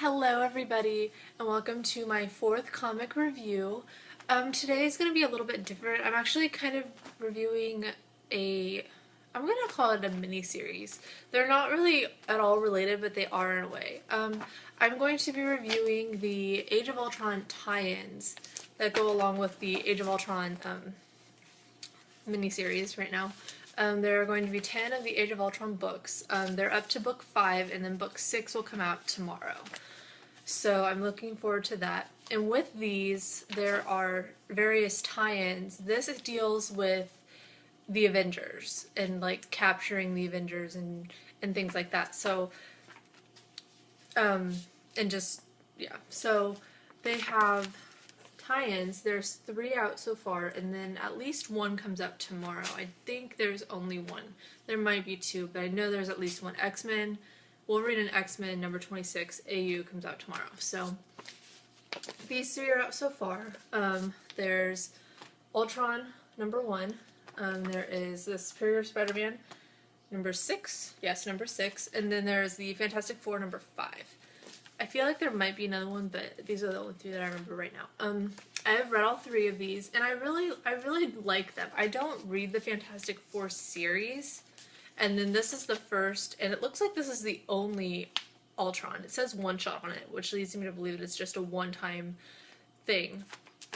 Hello everybody, and welcome to my fourth comic review. Today is going to be a little bit different. I'm actually kind of reviewing I'm going to call it a mini-series. They're not really at all related, but they are in a way. I'm going to be reviewing the Age of Ultron tie-ins that go along with the Age of Ultron mini-series right now. There are going to be 10 of the Age of Ultron books. They're up to book 5, and then book 6 will come out tomorrow. So I'm looking forward to that. And with these, there are various tie-ins. This deals with the Avengers and like capturing the Avengers and things like that. So, and just, yeah. So they have tie-ins. There's 3 out so far, and then at least 1 comes out tomorrow. I think there's only 1. There might be 2, but I know there's at least 1. X-Men, Wolverine and X-Men number 26 AU comes out tomorrow. So these 3 are out so far. There's Ultron number 1. There is the Superior Spider-Man number 6. Yes, number 6. And then there's the Fantastic Four number 5. I feel like there might be another one, but these are the only 3 that I remember right now. I have read all 3 of these, and I really like them. I don't read the Fantastic Four series, and then this is the first, and it looks like this is the only Ultron. It says one shot on it, which leads me to believe that it's just a one-time thing.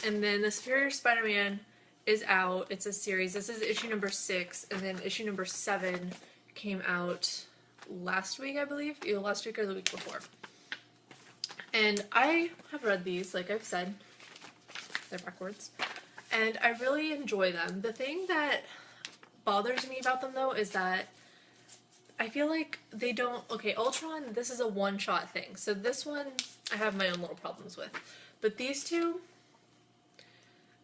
And then the Superior Spider-Man is out. It's a series. This is issue number 6, and then issue number 7 came out last week, I believe. Either last week or the week before. And I have read these, like I've said. They're backwards. And I really enjoy them. The thing that bothers me about them, though, is that I feel like they don't... Okay, Ultron, this is a one-shot thing. So this one, I have my own little problems with. But these 2,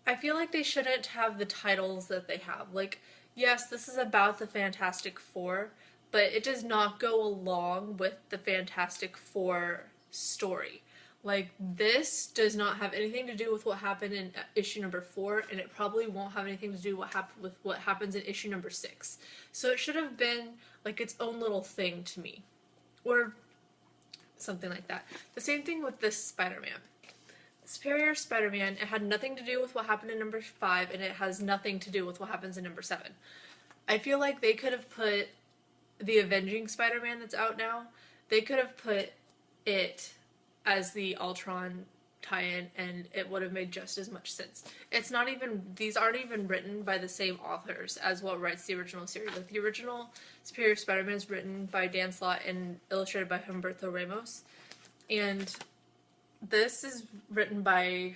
I feel like they shouldn't have the titles that they have. Like, yes, this is about the Fantastic Four, but it does not go along with the Fantastic Four story. Like, this does not have anything to do with what happened in issue number 4, and it probably won't have anything to do with what happens in issue number 6. So it should have been like its own little thing to me, or something like that. The same thing with this Spider-Man. Superior Spider-Man, it had nothing to do with what happened in number 5, and it has nothing to do with what happens in number 7. I feel like they could have put the Avenging Spider-Man that's out now, they could have put it as the Ultron tie-in, and it would have made just as much sense. It's not even, these aren't even written by the same authors as what writes the original series. Like, the original Superior Spider-Man is written by Dan Slott and illustrated by Humberto Ramos, and this is written by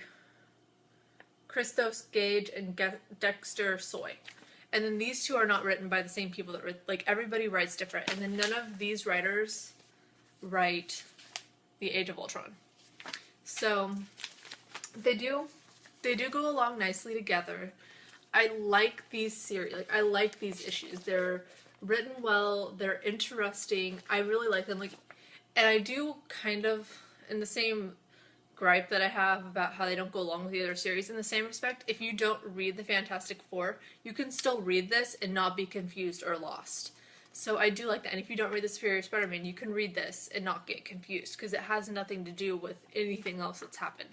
Christos Gage and Dexter Soy. And then these 2 are not written by the same people that write, like, everybody writes different, and then none of these writers write the Age of Ultron. So they do go along nicely together. I like these series, like, I like these issues. They're written well, they're interesting. I really like them. Like, and I do kind of, in the same gripe that I have about how they don't go along with the other series, in the same respect, if you don't read the Fantastic Four, you can still read this and not be confused or lost. So I do like that. And if you don't read the Superior Spider-Man, you can read this and not get confused, because it has nothing to do with anything else that's happened.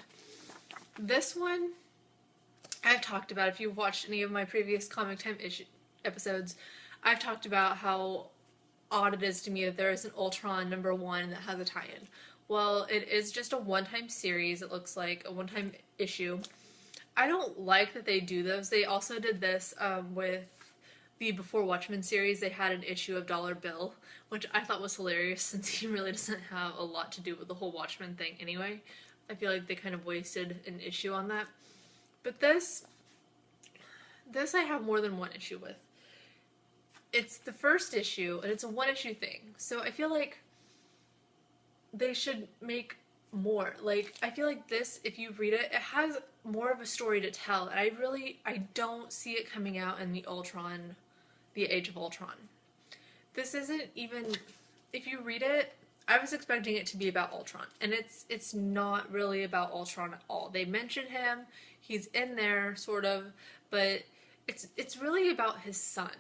This one, I've talked about. If you've watched any of my previous Comic Time episodes, I've talked about how odd it is to me that there is an Ultron number 1 that has a tie-in. Well, it is just a one-time series. It looks like a one-time issue. I don't like that they do those. They also did this with the Before Watchmen series. They had an issue of Dollar Bill, which I thought was hilarious since he really doesn't have a lot to do with the whole Watchmen thing anyway. I feel like they kind of wasted an issue on that. But this I have more than one issue with. It's the first issue, and it's a one-issue thing. So I feel like they should make more. Like, I feel like this, if you read it, it has more of a story to tell, and I don't see it coming out in the Age of Ultron. This isn't even, if you read it, I was expecting it to be about Ultron, and it's not really about Ultron at all. They mention him, he's in there, sort of, but it's really about his son.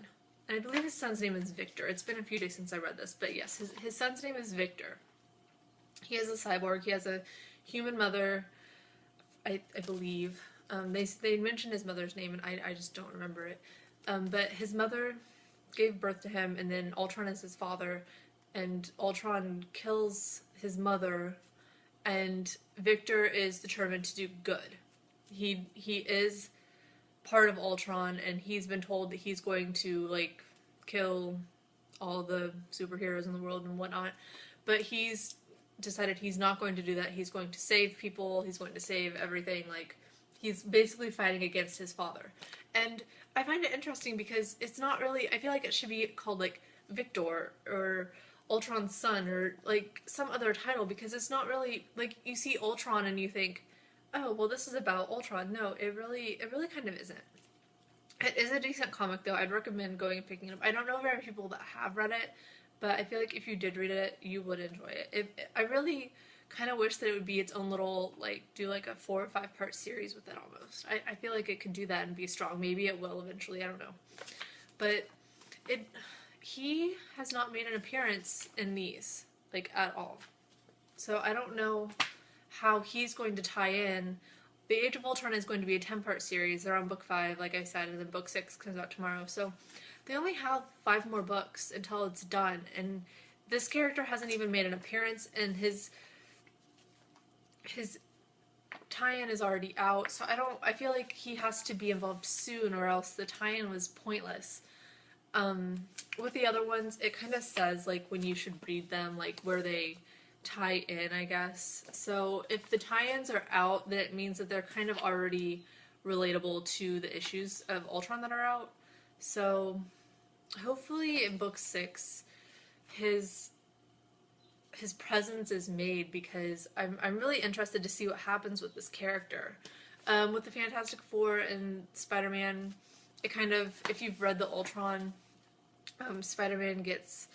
And I believe his son's name is Victor. It's been a few days since I read this, but yes, his son's name is Victor. He is a cyborg. He has a human mother, I believe. They mentioned his mother's name, and I just don't remember it. But his mother gave birth to him, and then Ultron is his father, and Ultron kills his mother, and Victor is determined to do good. He is part of Ultron, and he's been told that he's going to like kill all the superheroes in the world and whatnot, but he's decided he's not going to do that. He's going to save people. He's going to save everything. Like, he's basically fighting against his father. And I find it interesting because it's not really, I feel like it should be called like Victor or Ultron's son or like some other title, because it's not really like you see Ultron and you think, oh well, this is about Ultron. No, it really kind of isn't. It is a decent comic though. I'd recommend going and picking it up. I don't know very many people that have read it, but I feel like if you did read it, you would enjoy it. I really kind of wish that it would be its own little, like, do like a 4 or 5 part series with it almost. I feel like it could do that and be strong. Maybe it will eventually, I don't know. But he has not made an appearance in these, like, at all. So I don't know how he's going to tie in. The Age of Ultron is going to be a 10-part series. They're on book 5, like I said, and then book 6 comes out tomorrow. So they only have 5 more books until it's done, and this character hasn't even made an appearance, and his tie-in is already out, so I feel like he has to be involved soon, or else the tie-in was pointless. With the other ones, it kind of says, like, when you should read them, like, where they tie in, I guess. So if the tie-ins are out, then it means that they're kind of already relatable to the issues of Ultron that are out. So hopefully in book 6, his presence is made, because I'm really interested to see what happens with this character. With the Fantastic Four and Spider-Man, it kind of, if you've read the Ultron, Spider-Man gets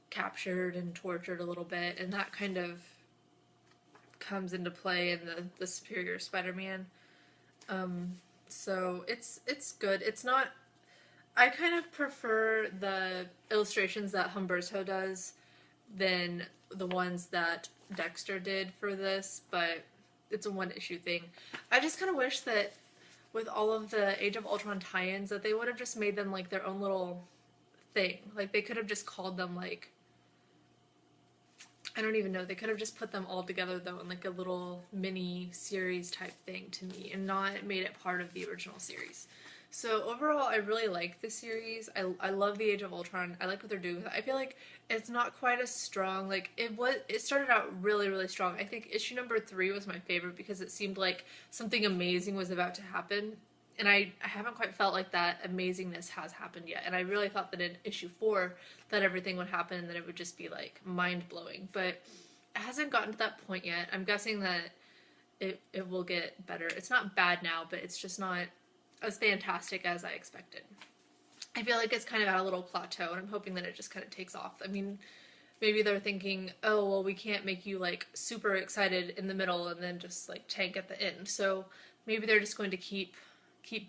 captured and tortured a little bit, and that kind of comes into play in the Superior Spider-Man. So it's good. It's not, I kind of prefer the illustrations that Humberto does than the ones that Dexter did for this, but it's a 1-issue thing. I just kind of wish that with all of the Age of Ultron tie-ins that they would have just made them like their own little thing. Like, they could have just called them, like, I don't even know, they could have just put them all together though in like a little mini series type thing to me, and not made it part of the original series. So overall, I really like this series. I love the Age of Ultron. I like what they're doing with it. I feel like it's not quite as strong. Like, it started out really, really strong. I think issue number 3 was my favorite because it seemed like something amazing was about to happen. And I haven't quite felt like that amazingness has happened yet. And I really thought that in issue 4 that everything would happen and that it would just be like mind-blowing. But it hasn't gotten to that point yet. I'm guessing that it will get better. It's not bad now, but it's just not as fantastic as I expected. I feel like it's kind of at a little plateau, and I'm hoping that it just kind of takes off. I mean, maybe they're thinking, oh, well, we can't make you, like, super excited in the middle and then just, like, tank at the end. So maybe they're just going to keep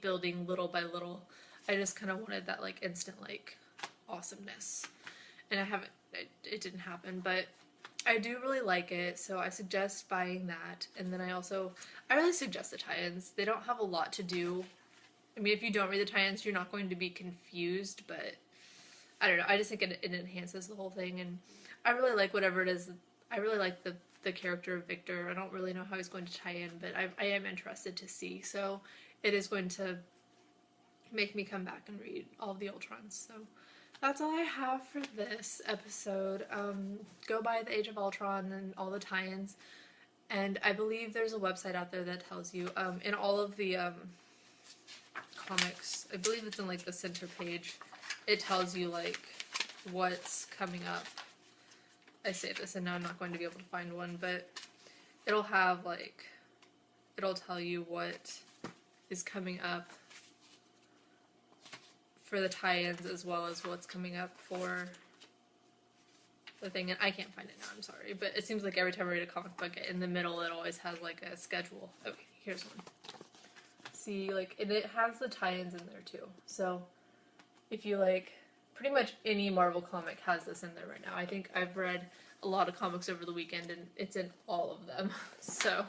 building little by little. I just kind of wanted that, like, instant, like, awesomeness. And it didn't happen, but I do really like it, so I suggest buying that. And then I really suggest the tie-ins. They don't have a lot to do. I mean, if you don't read the tie-ins, you're not going to be confused, but I don't know. I just think it enhances the whole thing, and I really like whatever it is. I really like the character of Victor. I don't really know how he's going to tie in, but I am interested to see. So it is going to make me come back and read all of the Ultrons. So that's all I have for this episode. Go buy the Age of Ultron and all the tie-ins, and I believe there's a website out there that tells you in all of the comics, I believe it's in like the center page, it tells you like what's coming up. I say this and now I'm not going to be able to find one, but it'll have like, it'll tell you what is coming up for the tie-ins as well as what's coming up for the thing, and I can't find it now, I'm sorry, but it seems like every time I read a comic book, in the middle it always has like a schedule. Okay, here's one. See, like, and it has the tie-ins in there too. So if you like, pretty much any Marvel comic has this in there right now. I think I've read a lot of comics over the weekend, and it's in all of them. So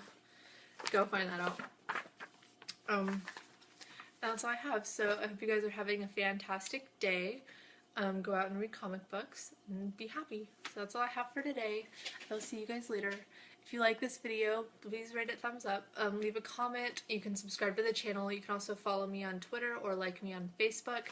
go find that out. That's all I have. So I hope you guys are having a fantastic day. Go out and read comic books and be happy. So that's all I have for today. I'll see you guys later. If you like this video, please rate it thumbs up. Leave a comment. You can subscribe to the channel. You can also follow me on Twitter or like me on Facebook.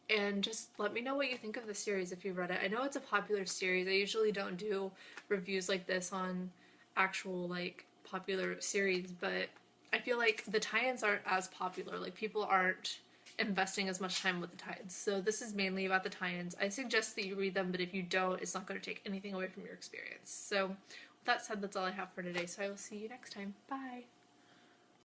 And just let me know what you think of the series if you've read it. I know it's a popular series. I usually don't do reviews like this on actual like popular series, but I feel like the tie-ins aren't as popular. Like people aren't investing as much time with the tie-ins. So this is mainly about the tie-ins. I suggest that you read them, but if you don't, it's not going to take anything away from your experience. So with that said, that's all I have for today. So I will see you next time. Bye!